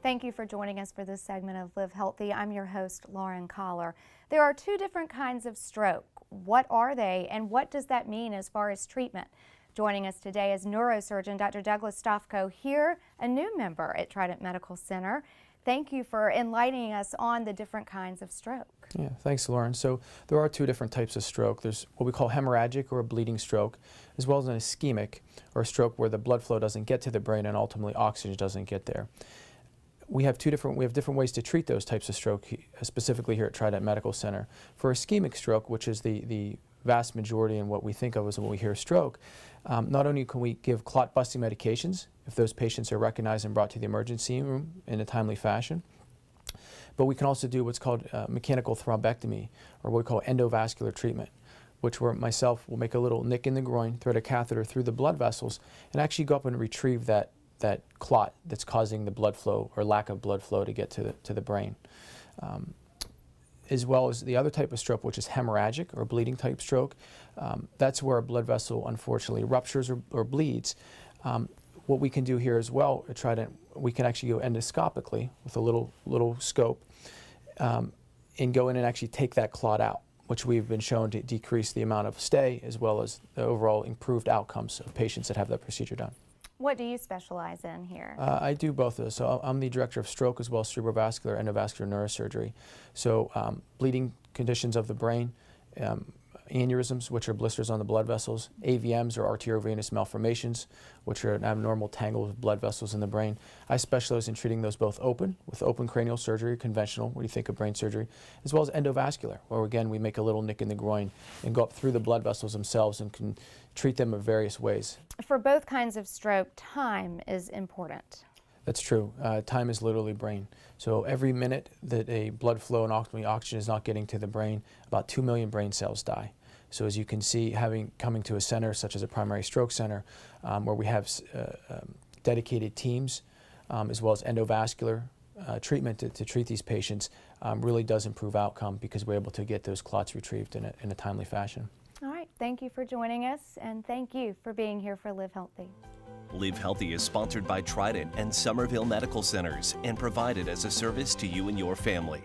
Thank you for joining us for this segment of Live Healthy. I'm your host, Lauren Collar. There are two different kinds of stroke. What are they, and what does that mean as far as treatment? Joining us today is neurosurgeon Dr. Douglas Stofko, here, a new member at Trident Medical Center. Thank you for enlightening us on the different kinds of stroke. Yeah, thanks, Lauren. So there are two different types of stroke. There's what we call hemorrhagic or a bleeding stroke, as well as an ischemic or a stroke where the blood flow doesn't get to the brain and ultimately oxygen doesn't get there. We have different ways to treat those types of stroke, specifically here at Trident Medical Center. For ischemic stroke, which is the vast majority and what we think of as when we hear stroke, not only can we give clot busting medications if those patients are recognized and brought to the emergency room in a timely fashion, but we can also do what's called mechanical thrombectomy, or what we call endovascular treatment, which where myself will make a little nick in the groin, thread a catheter through the blood vessels, and actually go up and retrieve that clot that's causing the blood flow or lack of blood flow to get to the brain. As well as the other type of stroke, which is hemorrhagic or bleeding type stroke. That's where a blood vessel unfortunately ruptures or bleeds. What we can do here as well at Trident, we can actually go endoscopically with a little scope and go in and actually take that clot out, which we've been shown to decrease the amount of stay as well as the overall improved outcomes of patients that have that procedure done. What do you specialize in here? I do both of those. So I'm the director of stroke as well as cerebrovascular endovascular neurosurgery. So bleeding conditions of the brain, aneurysms, which are blisters on the blood vessels, AVMs or arteriovenous malformations, which are an abnormal tangle of blood vessels in the brain. I specialize in treating those both open, with open cranial surgery, conventional, when you think of brain surgery, as well as endovascular, where again we make a little nick in the groin and go up through the blood vessels themselves and can treat them in various ways. For both kinds of stroke, time is important. That's true. Time is literally brain. So every minute that a blood flow and ultimately oxygen is not getting to the brain, about 2 million brain cells die. So as you can see, coming to a center such as a primary stroke center, where we have dedicated teams, as well as endovascular treatment to treat these patients, really does improve outcome because we're able to get those clots retrieved in a timely fashion. All right, thank you for joining us, and thank you for being here for Live Healthy. Live Healthy is sponsored by Trident and Somerville Medical Centers and provided as a service to you and your family.